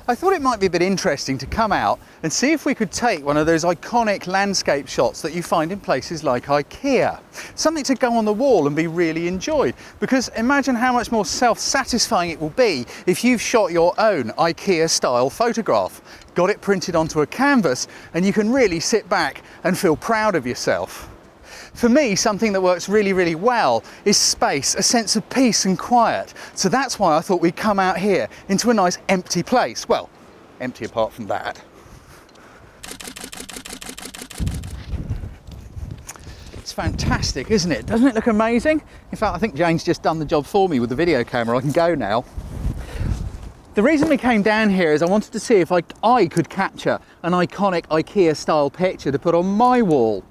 I thought it might be a bit interesting to come out and see if we could take one of those iconic landscape shots that you find in places like Ikea. Something to go on the wall and be really enjoyed. Because imagine how much more self-satisfying it will be if you've shot your own Ikea style photograph, got it printed onto a canvas, and you can really sit back and feel proud of yourself. For me, something that works really, really well is space, a sense of peace and quiet. So that's why I thought we'd come out here into a nice empty place. Well, empty apart from that. It's fantastic, isn't it? Doesn't it look amazing? In fact, I think Jane's just done the job for me with the video camera. I can go now. The reason we came down here is I wanted to see if I could capture an iconic IKEA style picture to put on my wall.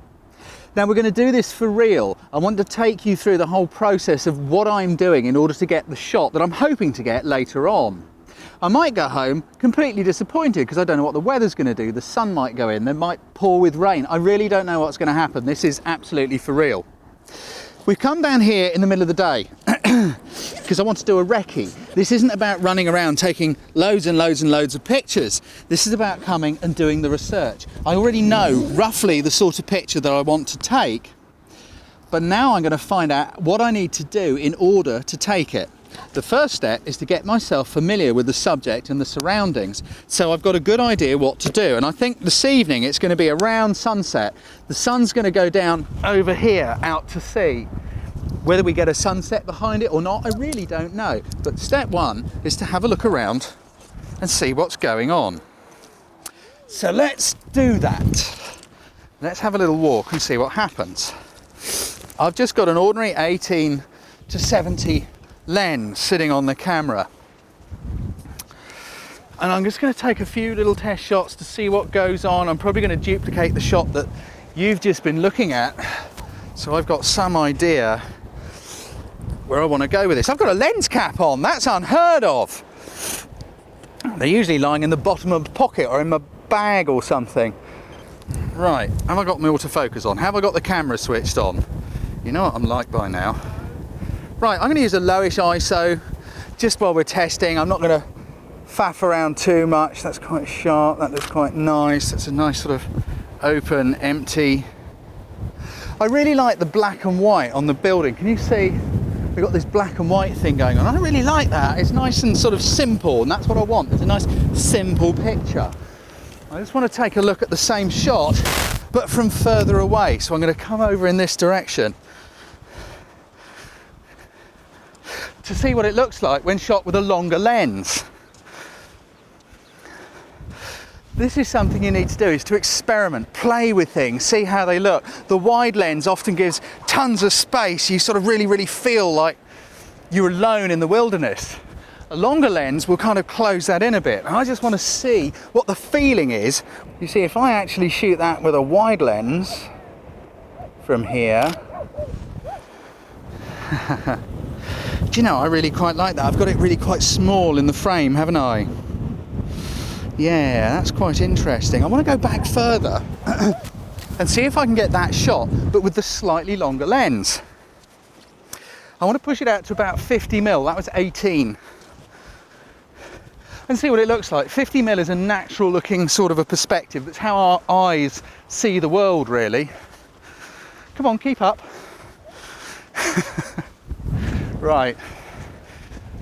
Now we're going to do this for real. I want to take you through the whole process of what I'm doing in order to get the shot that I'm hoping to get later on. I might go home completely disappointed because I don't know what the weather's going to do. The sun might go in, there might pour with rain. I really don't know what's going to happen. This is absolutely for real. We've come down here in the middle of the day because I want to do a recce. This isn't about running around taking loads and loads and loads of pictures. This is about coming and doing the research. I already know roughly the sort of picture that I want to take, but now I'm going to find out what I need to do in order to take it. The first step is to get myself familiar with the subject and the surroundings, so I've got a good idea what to do. And I think this evening it's going to be around sunset. The sun's going to go down over here out to sea. Whether we get a sunset behind it or not, I really don't know. But step one is to have a look around and see what's going on. So let's do that. Let's have a little walk and see what happens. I've just got an ordinary 18 to 70 lens sitting on the camera. And I'm just going to take a few little test shots to see what goes on. I'm probably going to duplicate the shot that you've just been looking at. So I've got some idea where I want to go with this. I've got a lens cap on, that's unheard of. They're usually lying in the bottom of the pocket or in my bag or something. Right, have I got my autofocus on? Have I got the camera switched on? You know what I'm like by now. Right, I'm going to use a lowish ISO just while we're testing. I'm not going to faff around too much. That's quite sharp, that looks quite nice. That's a nice sort of open, empty. I really like the black and white on the building. Can you see? We've got this black and white thing going on. I really like that. It's nice and sort of simple, and that's what I want. It's a nice, simple picture. I just want to take a look at the same shot, but from further away. So I'm going to come over in this direction to see what it looks like when shot with a longer lens. This is something you need to do, is to experiment, play with things, see how they look. The wide lens often gives tons of space. You sort of really feel like you're alone in the wilderness. A longer lens will kind of close that in a bit. And I just want to see what the feeling is. You see, if I actually shoot that with a wide lens from here, do you know, I really quite like that. I've got it really quite small in the frame, haven't I? Yeah, that's quite interesting. I want to go back further and see if I can get that shot, but with the slightly longer lens. I want to push it out to about 50mm. That was 18. And see what it looks like. 50mm is a natural looking sort of a perspective. That's how our eyes see the world, really. Come on, keep up. Right,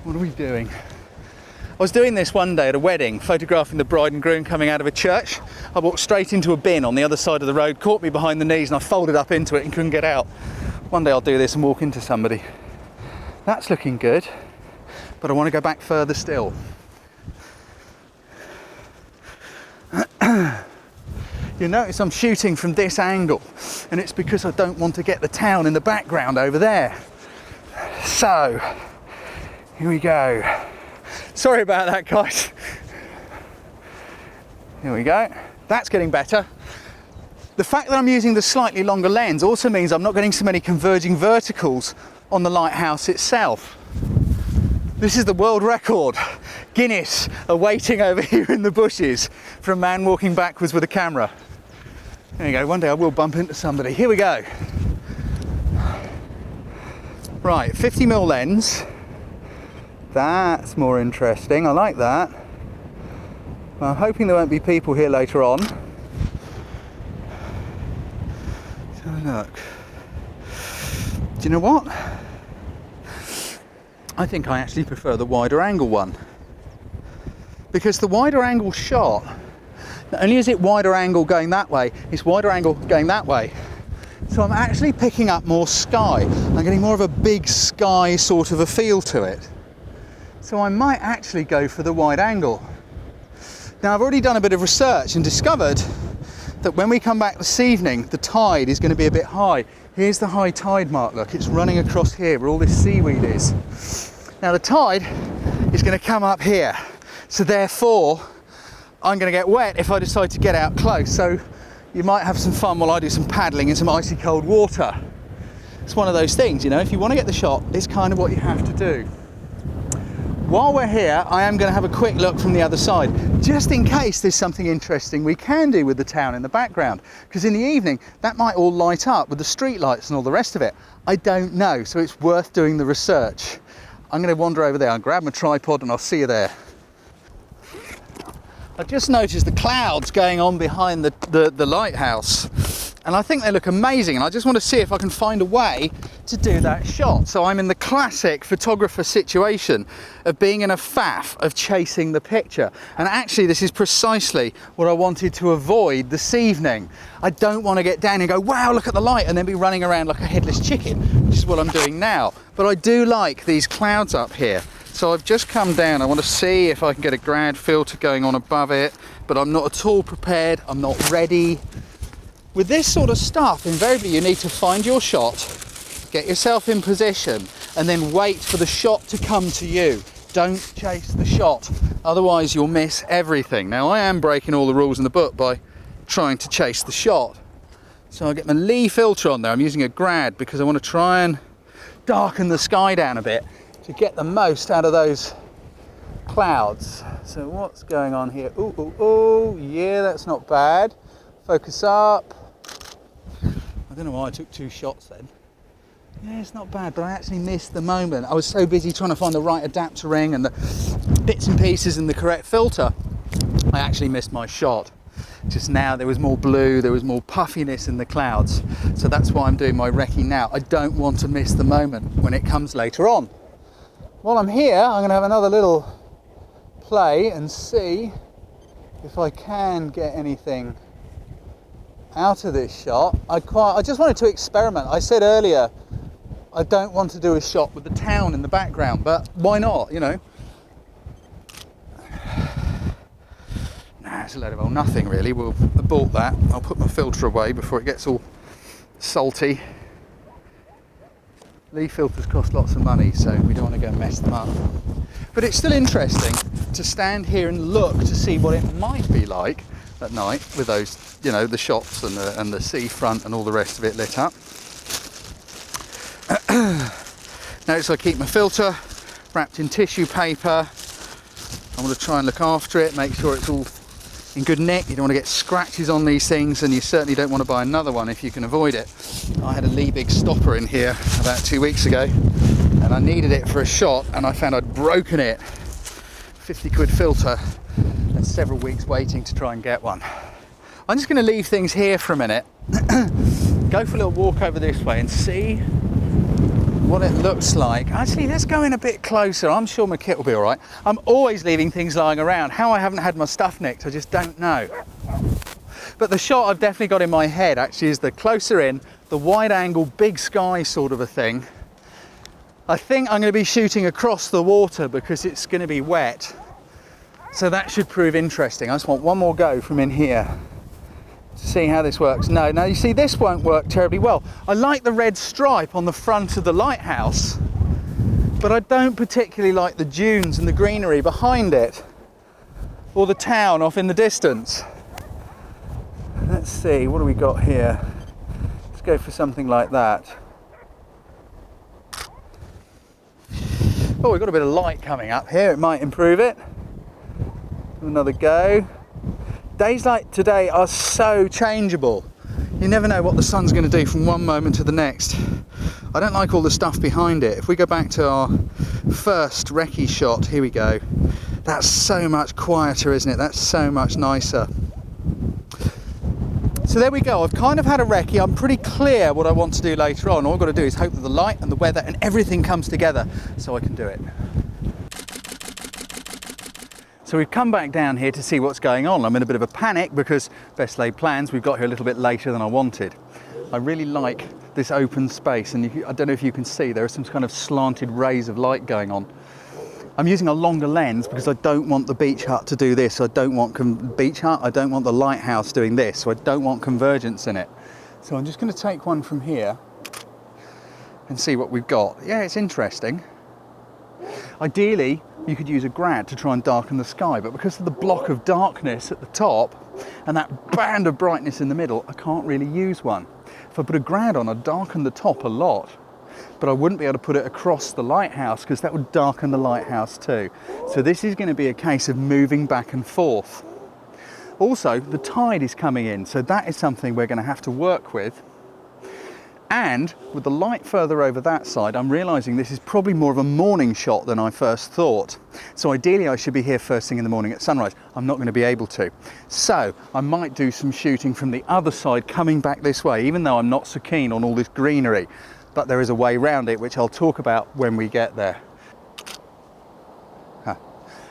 what are we doing? I was doing this one day at a wedding, photographing the bride and groom coming out of a church. I walked straight into a bin on the other side of the road, caught me behind the knees, and I folded up into it and couldn't get out. One day I'll do this and walk into somebody. That's looking good, but I want to go back further still. You notice I'm shooting from this angle, and it's because I don't want to get the town in the background over there. So, here we go. Sorry about that, guys. Here we go. That's getting better. The fact that I'm using the slightly longer lens also means I'm not getting so many converging verticals on the lighthouse itself. This is the world record. Guinness awaiting over here in the bushes for a man walking backwards with a camera. There you go, one day I will bump into somebody. Here we go. Right, 50mm lens. That's more interesting, I like that. Well, I'm hoping there won't be people here later on. Let's have a look. Do you know what? I think I actually prefer the wider angle one. Because the wider angle shot, not only is it wider angle going that way, it's wider angle going that way. So I'm actually picking up more sky. I'm getting more of a big sky sort of a feel to it. So I might actually go for the wide angle. Now I've already done a bit of research and discovered that when we come back this evening, the tide is going to be a bit high. Here's the high tide mark, look, it's running across here where all this seaweed is. Now the tide is going to come up here. So therefore, I'm going to get wet if I decide to get out close. So you might have some fun while I do some paddling in some icy cold water. It's one of those things, you know, if you want to get the shot, it's kind of what you have to do. While we're here, I am going to have a quick look from the other side, just in case there's something interesting we can do with the town in the background. Because in the evening, that might all light up with the street lights and all the rest of it. I don't know, so it's worth doing the research. I'm going to wander over there, I'll grab my tripod and I'll see you there. I've just noticed the clouds going on behind the lighthouse, and I think they look amazing, and I just want to see if I can find a way to do that shot. So I'm in the classic photographer situation of being in a faff of chasing the picture, and actually this is precisely what I wanted to avoid this evening. I don't want to get down and go, wow, look at the light, and then be running around like a headless chicken, which is what I'm doing now. But I do like these clouds up here. So I've just come down, I want to see if I can get a grad filter going on above it, but I'm not at all prepared, I'm not ready. With this sort of stuff, invariably you need to find your shot, get yourself in position, and then wait for the shot to come to you. Don't chase the shot, otherwise you'll miss everything. Now I am breaking all the rules in the book by trying to chase the shot. So I'll get my Lee filter on there, I'm using a grad because I want to try and darken the sky down a bit to get the most out of those clouds. So what's going on here? Ooh, ooh, ooh, yeah, that's not bad. Focus up. I don't know why I took 2 shots then. Yeah, it's not bad, but I actually missed the moment. I was so busy trying to find the right adapter ring and the bits and pieces and the correct filter, I actually missed my shot. Just now there was more blue, there was more puffiness in the clouds. So that's why I'm doing my recce now. I don't want to miss the moment when it comes later on. While I'm here, I'm going to have another little play and see if I can get anything out of this shot. I just wanted to experiment. I said earlier, I don't want to do a shot with the town in the background, but why not, you know? Nah, it's a load of old nothing really. We'll abort that. I'll put my filter away before it gets all salty. Lee filters cost lots of money, so we don't want to go and mess them up. But it's still interesting to stand here and look to see what it might be like at night with those, you know, the shops and the seafront and all the rest of it lit up. Notice I keep my filter wrapped in tissue paper. I want to try and look after it, make sure it's all in good nick. You don't want to get scratches on these things, and you certainly don't want to buy another one if you can avoid it. I had a Liebig stopper in here about 2 weeks ago, and I needed it for a shot, and I found I'd broken it. 50 quid filter, and several weeks waiting to try and get one. I'm just going to leave things here for a minute, go for a little walk over this way and see what it looks like. Actually, let's go in a bit closer. I'm sure my kit will be all right. I'm always leaving things lying around. How I haven't had my stuff nicked, I just don't know. But the shot I've definitely got in my head actually is the closer in, the wide angle, big sky sort of a thing. I think I'm going to be shooting across the water because it's going to be wet. So that should prove interesting. I just want one more go from in here to see how this works. No, now you see this won't work terribly well. I like the red stripe on the front of the lighthouse, but I don't particularly like the dunes and the greenery behind it, or the town off in the distance. Let's see, what do we got here? Let's go for something like that. Oh, we've got a bit of light coming up here, it might improve it. Another go. Days like today are so changeable. You never know what the sun's going to do from one moment to the next. I don't like all the stuff behind it. If we go back to our first recce shot, here we go. That's so much quieter, isn't it? That's so much nicer. So there we go. I've kind of had a recce. I'm pretty clear what I want to do later on. All I've got to do is hope that the light and the weather and everything comes together so I can do it. So we've come back down here to see what's going on. I'm in a bit of a panic because best laid plans, we've got here a little bit later than I wanted. I really like this open space, and I don't know if you can see, there are some kind of slanted rays of light going on. I'm using a longer lens because I don't want the beach hut to do this. I don't want I don't want the lighthouse doing this, so I don't want convergence in it. So I'm just going to take one from here and see what we've got. Yeah, it's interesting. Ideally, you could use a grad to try and darken the sky, but because of the block of darkness at the top and that band of brightness in the middle, I can't really use one. If I put a grad on, I'd darken the top a lot, but I wouldn't be able to put it across the lighthouse because that would darken the lighthouse too. So this is going to be a case of moving back and forth. Also, the tide is coming in, so that is something we're going to have to work with. And with the light further over that side, I'm realizing this is probably more of a morning shot than I first thought. So ideally I should be here first thing in the morning at sunrise. I'm not going to be able to. So I might do some shooting from the other side coming back this way, even though I'm not so keen on all this greenery. But there is a way around it, which I'll talk about when we get there.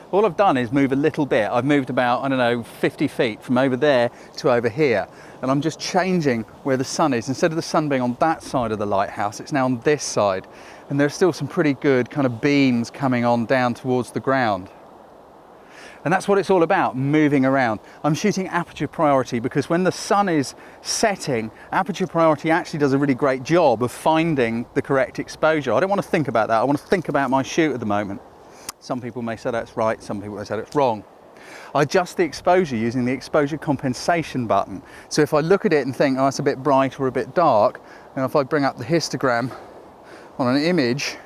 All I've done is move a little bit. I've moved about, I don't know, 50 feet from over there to over here. And I'm just changing where the sun is. Instead of the sun being on that side of the lighthouse, it's now on this side. And there's still some pretty good kind of beams coming on down towards the ground. And that's what it's all about, moving around. I'm shooting aperture priority because when the sun is setting, aperture priority actually does a really great job of finding the correct exposure. I don't want to think about that. I want to think about my shoot at the moment. Some people may say that's right, some people may say that's wrong. I adjust the exposure using the exposure compensation button. So if I look at it and think, oh, it's a bit bright or a bit dark, and if I bring up the histogram on an image,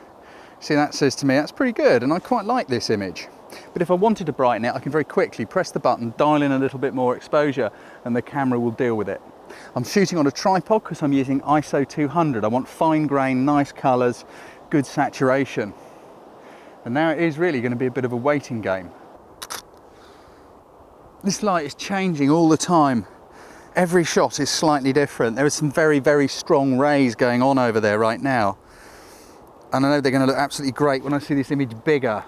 see, that says to me, that's pretty good, and I quite like this image. But if I wanted to brighten it, I can very quickly press the button, dial in a little bit more exposure, and the camera will deal with it. I'm shooting on a tripod because I'm using ISO 200. I want fine grain, nice colors, good saturation. And now it is really going to be a bit of a waiting game. This light is changing all the time. Every shot is slightly different. There are some very, very strong rays going on over there right now. And I know they're going to look absolutely great when I see this image bigger.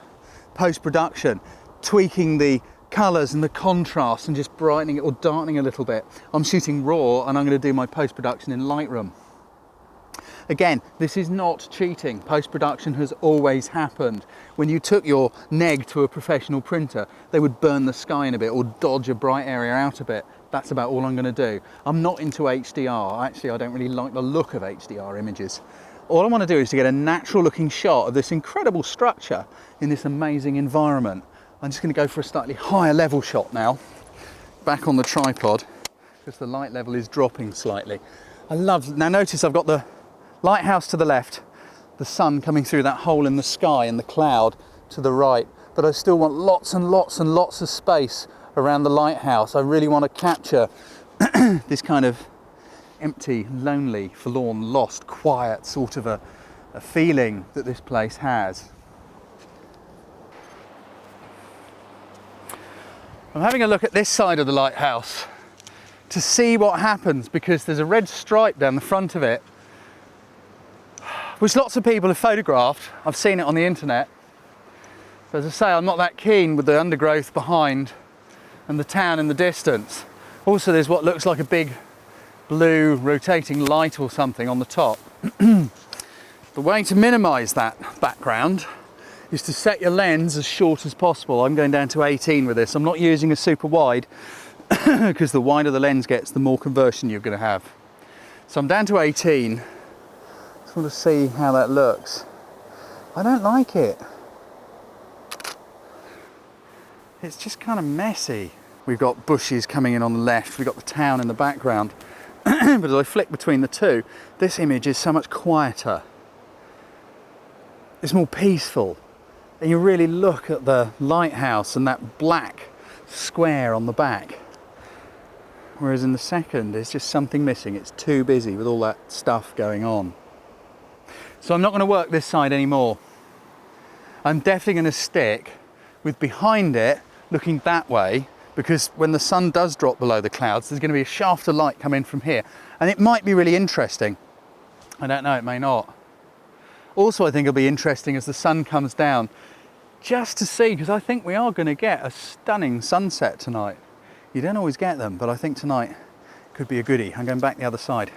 Post-production, tweaking the colours and the contrast and just brightening it or darkening a little bit. I'm shooting raw and I'm going to do my post-production in Lightroom. Again, this is not cheating. Post-production has always happened. When you took your neg to a professional printer, they would burn the sky in a bit or dodge a bright area out a bit. That's about all I'm going to do. I'm not into HDR. Actually, I don't really like the look of HDR images. All I want to do is to get a natural looking shot of this incredible structure in this amazing environment. I'm just going to go for a slightly higher level shot now, back on the tripod, because the light level is dropping slightly. Now notice I've got the lighthouse to the left, the sun coming through that hole in the sky and the cloud to the right, but I still want lots and lots and lots of space around the lighthouse. I really want to capture this kind of empty, lonely, forlorn, lost, quiet sort of a feeling that this place has. I'm having a look at this side of the lighthouse to see what happens because there's a red stripe down the front of it, which lots of people have photographed. I've seen it on the internet. But as I say, I'm not that keen with the undergrowth behind and the town in the distance. Also, there's what looks like a big blue rotating light or something on the top. The way to minimize that background is to set your lens as short as possible. I'm going down to 18 with this. I'm not using a super wide because the wider the lens gets, the more conversion you're going to have. So I'm down to 18. Just want to see how that looks. I don't like it. It's just kind of messy. We've got bushes coming in on the left, we've got the town in the background. But as I flick between the two, this image is so much quieter. It's more peaceful. And you really look at the lighthouse and that black square on the back. Whereas in the second, there's just something missing. It's too busy with all that stuff going on. So I'm not going to work this side anymore. I'm definitely going to stick with behind it looking that way, because when the sun does drop below the clouds, there's going to be a shaft of light coming from here. And it might be really interesting. I don't know, it may not. Also, I think it'll be interesting as the sun comes down, just to see, because I think we are going to get a stunning sunset tonight. You don't always get them, but I think tonight could be a goodie. I'm going back the other side.